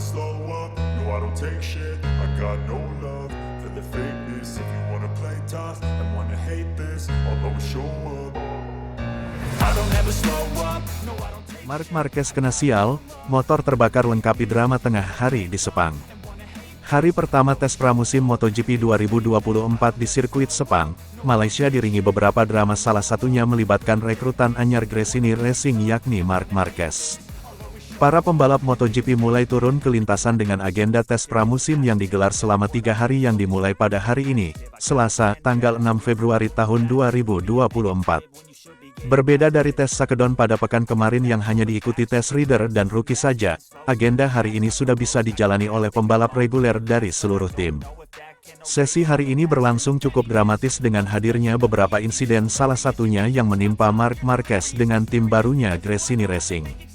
slow up, no I don't take shit. I got no love for the fakeness. If you wanna play tough and wanna hate this, I'll always show up. I don't ever slow up, no I don't take. Marc Marquez kena sial, motor terbakar lengkapi drama tengah hari di Sepang. Hari pertama tes pramusim MotoGP 2024 di sirkuit Sepang, Malaysia diringi beberapa drama, salah satunya melibatkan rekrutan anyar Gresini Racing yakni Marc Marquez. Para pembalap MotoGP mulai turun ke lintasan dengan agenda tes pramusim yang digelar selama 3 hari yang dimulai pada hari ini, Selasa, tanggal 6 Februari tahun 2024. Berbeda dari tes Sakedon pada pekan kemarin yang hanya diikuti tes rider dan rookie saja, agenda hari ini sudah bisa dijalani oleh pembalap reguler dari seluruh tim. Sesi hari ini berlangsung cukup dramatis dengan hadirnya beberapa insiden, salah satunya yang menimpa Marc Marquez dengan tim barunya Gresini Racing.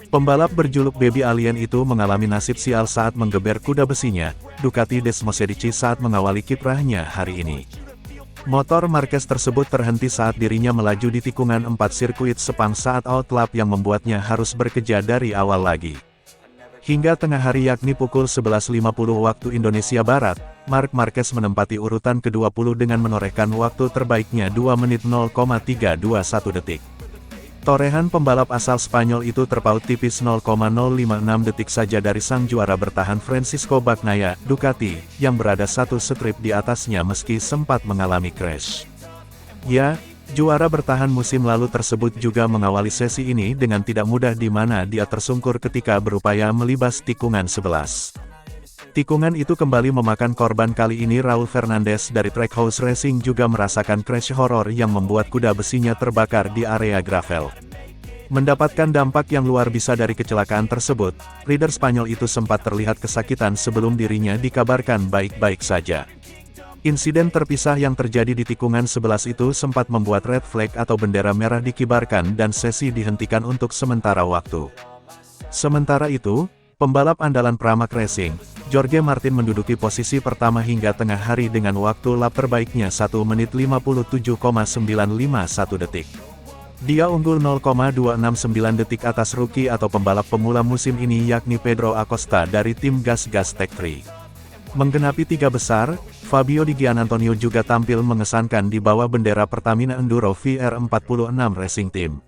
Pembalap berjuluk Baby Alien itu mengalami nasib sial saat menggeber kuda besinya, Ducati Desmosedici saat mengawali kiprahnya hari ini. Motor Marquez tersebut terhenti saat dirinya melaju di tikungan 4 sirkuit Sepang saat outlap yang membuatnya harus bekerja dari awal lagi. Hingga tengah hari yakni pukul 11.50 waktu Indonesia Barat, Marc Marquez menempati urutan ke-20 dengan menorehkan waktu terbaiknya 2 menit 0,321 detik. Torehan pembalap asal Spanyol itu terpaut tipis 0,056 detik saja dari sang juara bertahan Francisco Bagnaia, Ducati, yang berada satu strip di atasnya meski sempat mengalami crash. Ya, juara bertahan musim lalu tersebut juga mengawali sesi ini dengan tidak mudah di mana dia tersungkur ketika berupaya melibas tikungan 11. Tikungan itu kembali memakan korban, kali ini Raul Fernandez dari Trackhouse Racing juga merasakan crash horor yang membuat kuda besinya terbakar di area gravel. Mendapatkan dampak yang luar biasa dari kecelakaan tersebut, rider Spanyol itu sempat terlihat kesakitan sebelum dirinya dikabarkan baik-baik saja. Insiden terpisah yang terjadi di tikungan 11 itu sempat membuat red flag atau bendera merah dikibarkan dan sesi dihentikan untuk sementara waktu. Sementara itu, pembalap andalan Pramac Racing, Jorge Martin menduduki posisi pertama hingga tengah hari dengan waktu lap terbaiknya 1 menit 57,951 detik. Dia unggul 0,269 detik atas rookie atau pembalap pemula musim ini yakni Pedro Acosta dari tim Gas Gas Tech 3. Menggenapi 3 besar, Fabio Di Gianantonio juga tampil mengesankan di bawah bendera Pertamina Enduro VR46 Racing Team.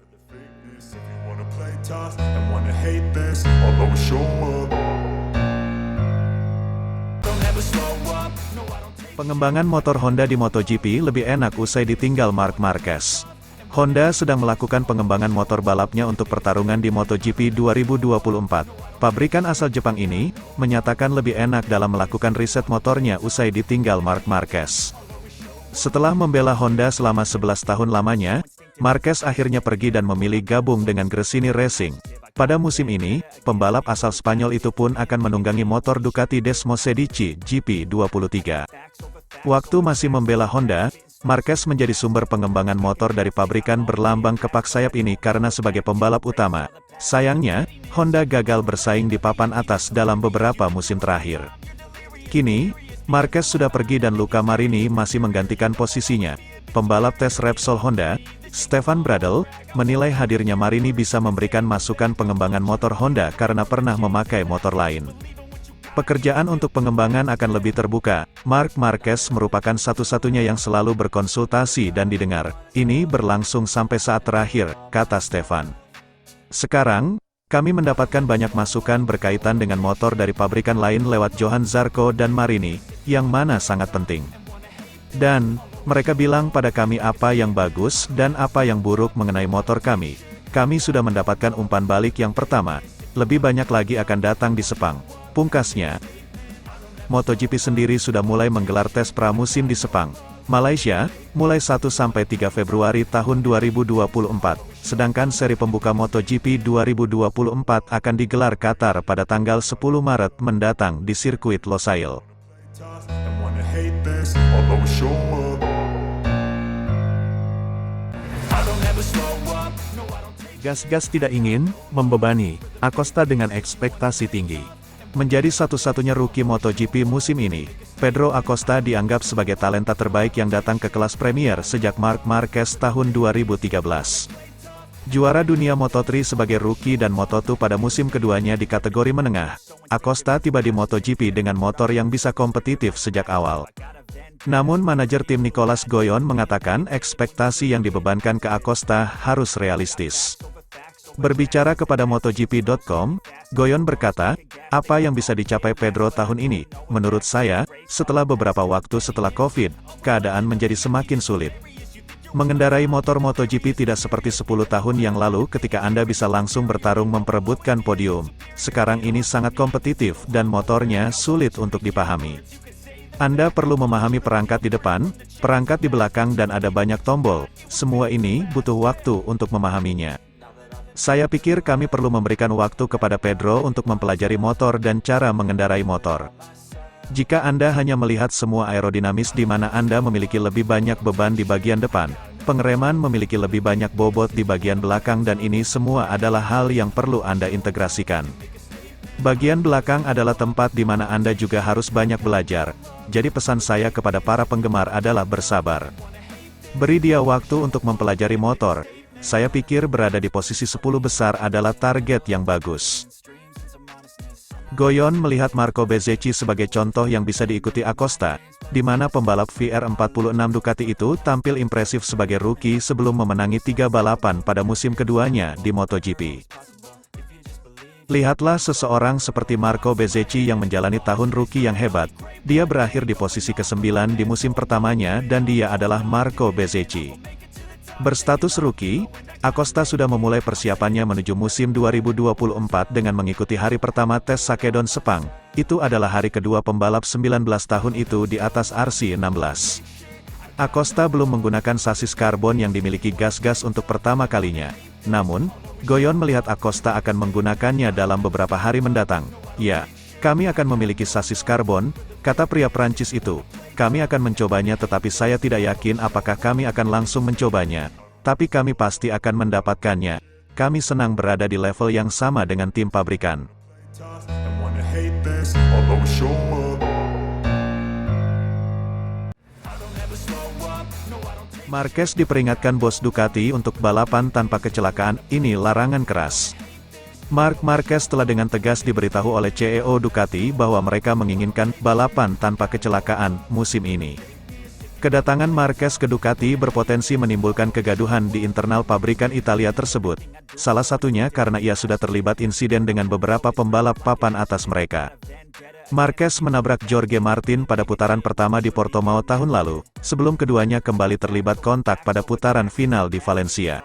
Pengembangan motor Honda di MotoGP lebih enak usai ditinggal Marc Marquez. Honda sedang melakukan pengembangan motor balapnya untuk pertarungan di MotoGP 2024. Pabrikan asal Jepang ini menyatakan lebih enak dalam melakukan riset motornya usai ditinggal Marc Marquez. Setelah membela Honda selama 11 tahun lamanya, Marquez akhirnya pergi dan memilih gabung dengan Gresini Racing. Pada musim ini, pembalap asal Spanyol itu pun akan menunggangi motor Ducati Desmosedici GP23. Waktu masih membela Honda, Marquez menjadi sumber pengembangan motor dari pabrikan berlambang kepak sayap ini karena sebagai pembalap utama. Sayangnya, Honda gagal bersaing di papan atas dalam beberapa musim terakhir. Kini, Marquez sudah pergi dan Luca Marini masih menggantikan posisinya. Pembalap tes Repsol Honda, Stefan Bradl, menilai hadirnya Marini bisa memberikan masukan pengembangan motor Honda karena pernah memakai motor lain. Pekerjaan untuk pengembangan akan lebih terbuka. Marc Marquez merupakan satu-satunya yang selalu berkonsultasi dan didengar. Ini berlangsung sampai saat terakhir, kata Stefan. Sekarang, kami mendapatkan banyak masukan berkaitan dengan motor dari pabrikan lain lewat Johan Zarco dan Marini, yang mana sangat penting. Dan, mereka bilang pada kami apa yang bagus dan apa yang buruk mengenai motor kami. Kami sudah mendapatkan umpan balik yang pertama, lebih banyak lagi akan datang di Sepang. Pungkasnya, MotoGP sendiri sudah mulai menggelar tes pramusim di Sepang, Malaysia, mulai 1-3 Februari tahun 2024, sedangkan seri pembuka MotoGP 2024 akan digelar Qatar pada tanggal 10 Maret mendatang di sirkuit Losail. Gas-gas tidak ingin membebani Acosta dengan ekspektasi tinggi. Menjadi satu-satunya rookie MotoGP musim ini, Pedro Acosta dianggap sebagai talenta terbaik yang datang ke kelas Premier sejak Marc Marquez tahun 2013. Juara dunia Moto3 sebagai rookie dan Moto2 pada musim keduanya di kategori menengah, Acosta tiba di MotoGP dengan motor yang bisa kompetitif sejak awal. Namun manajer tim Nicolas Goyon mengatakan ekspektasi yang dibebankan ke Acosta harus realistis. Berbicara kepada MotoGP.com, Goyon berkata, apa yang bisa dicapai Pedro tahun ini, menurut saya, setelah beberapa waktu setelah Covid, keadaan menjadi semakin sulit. Mengendarai motor MotoGP tidak seperti 10 tahun yang lalu ketika Anda bisa langsung bertarung memperebutkan podium. Sekarang ini sangat kompetitif dan motornya sulit untuk dipahami. Anda perlu memahami perangkat di depan, perangkat di belakang dan ada banyak tombol. Semua ini butuh waktu untuk memahaminya. Saya pikir kami perlu memberikan waktu kepada Pedro untuk mempelajari motor dan cara mengendarai motor. Jika Anda hanya melihat semua aerodinamis di mana Anda memiliki lebih banyak beban di bagian depan, pengereman memiliki lebih banyak bobot di bagian belakang dan ini semua adalah hal yang perlu Anda integrasikan. Bagian belakang adalah tempat di mana Anda juga harus banyak belajar, jadi pesan saya kepada para penggemar adalah bersabar. Beri dia waktu untuk mempelajari motor, saya pikir berada di posisi 10 besar adalah target yang bagus. Goyon melihat Marco Bezzecchi sebagai contoh yang bisa diikuti Acosta, di mana pembalap VR46 Ducati itu tampil impresif sebagai rookie sebelum memenangi 3 balapan pada musim keduanya di MotoGP. Lihatlah seseorang seperti Marco Bezzecchi yang menjalani tahun rookie yang hebat, dia berakhir di posisi ke-9 di musim pertamanya dan dia adalah Marco Bezzecchi. Berstatus rookie, Acosta sudah memulai persiapannya menuju musim 2024 dengan mengikuti hari pertama tes Sakedon Sepang. Itu adalah hari kedua pembalap 19 tahun itu di atas RC16. Acosta belum menggunakan sasis karbon yang dimiliki gas-gas untuk pertama kalinya. Namun, Goyon melihat Acosta akan menggunakannya dalam beberapa hari mendatang. Ya, kami akan memiliki sasis karbon, kata pria Prancis itu. Kami akan mencobanya tetapi saya tidak yakin apakah kami akan langsung mencobanya. Tapi kami pasti akan mendapatkannya. Kami senang berada di level yang sama dengan tim pabrikan. Marquez diperingatkan bos Ducati untuk balapan tanpa kecelakaan, ini larangan keras. Marc Marquez telah dengan tegas diberitahu oleh CEO Ducati bahwa mereka menginginkan balapan tanpa kecelakaan musim ini. Kedatangan Marquez ke Ducati berpotensi menimbulkan kegaduhan di internal pabrikan Italia tersebut, salah satunya karena ia sudah terlibat insiden dengan beberapa pembalap papan atas mereka. Marquez menabrak Jorge Martin pada putaran pertama di Portimao tahun lalu, sebelum keduanya kembali terlibat kontak pada putaran final di Valencia.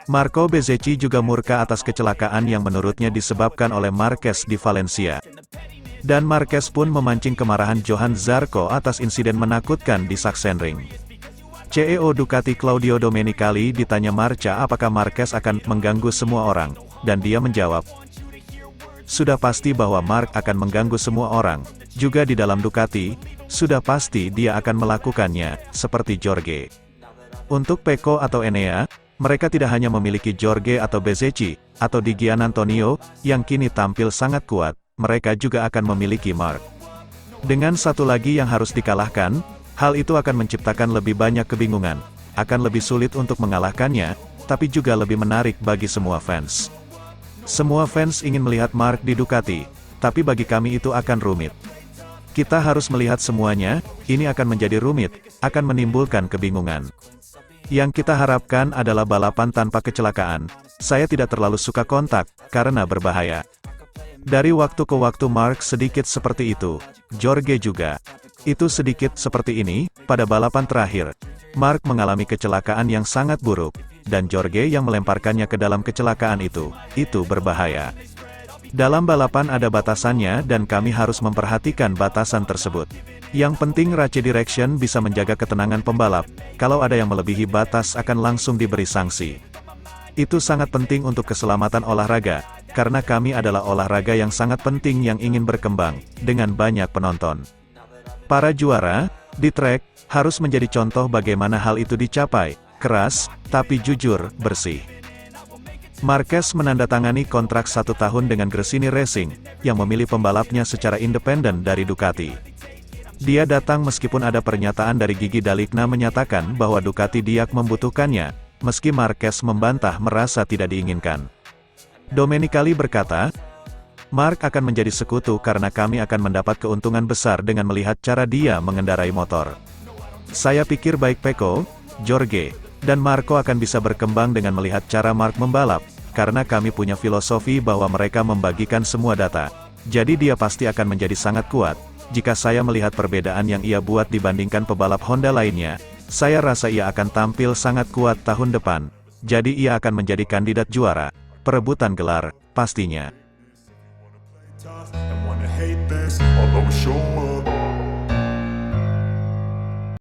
Marco Bezzecchi juga murka atas kecelakaan yang menurutnya disebabkan oleh Marquez di Valencia. Dan Marquez pun memancing kemarahan Johann Zarco atas insiden menakutkan di Sachsenring. CEO Ducati Claudio Domenicali ditanya Marca apakah Marquez akan mengganggu semua orang, dan dia menjawab, sudah pasti bahwa Marc akan mengganggu semua orang, juga di dalam Ducati, sudah pasti dia akan melakukannya, seperti Jorge. Untuk Pecco atau Enea, mereka tidak hanya memiliki Jorge atau Bezzecchi, atau Di Giannantonio, yang kini tampil sangat kuat, mereka juga akan memiliki Marc. Dengan satu lagi yang harus dikalahkan, hal itu akan menciptakan lebih banyak kebingungan, akan lebih sulit untuk mengalahkannya, tapi juga lebih menarik bagi semua fans. Semua fans ingin melihat Marc di Ducati, tapi bagi kami itu akan rumit. Kita harus melihat semuanya, ini akan menjadi rumit, akan menimbulkan kebingungan. Yang kita harapkan adalah balapan tanpa kecelakaan. Saya tidak terlalu suka kontak, karena berbahaya. Dari waktu ke waktu Marc sedikit seperti itu, Jorge juga. Itu sedikit seperti ini, pada balapan terakhir. Marc mengalami kecelakaan yang sangat buruk, dan Jorge yang melemparkannya ke dalam kecelakaan itu berbahaya. Dalam balapan ada batasannya dan kami harus memperhatikan batasan tersebut. Yang penting Race Direction bisa menjaga ketenangan pembalap, kalau ada yang melebihi batas akan langsung diberi sanksi. Itu sangat penting untuk keselamatan olahraga, karena kami adalah olahraga yang sangat penting yang ingin berkembang, dengan banyak penonton. Para juara, di trek, harus menjadi contoh bagaimana hal itu dicapai, keras, tapi jujur, bersih. Marquez menandatangani kontrak 1 tahun dengan Gresini Racing, yang memilih pembalapnya secara independen dari Ducati. Dia datang meskipun ada pernyataan dari Gigi D'Aligna menyatakan bahwa Ducati Diak membutuhkannya, meski Marquez membantah merasa tidak diinginkan. Domenicali berkata, Mark akan menjadi sekutu karena kami akan mendapat keuntungan besar dengan melihat cara dia mengendarai motor. Saya pikir baik Pecco, Jorge, dan Marco akan bisa berkembang dengan melihat cara Mark membalap, karena kami punya filosofi bahwa mereka membagikan semua data. Jadi dia pasti akan menjadi sangat kuat. Jika saya melihat perbedaan yang ia buat dibandingkan pebalap Honda lainnya, saya rasa ia akan tampil sangat kuat tahun depan. Jadi ia akan menjadi kandidat juara. Perebutan gelar, pastinya. And wanna hate this, I'll always show up.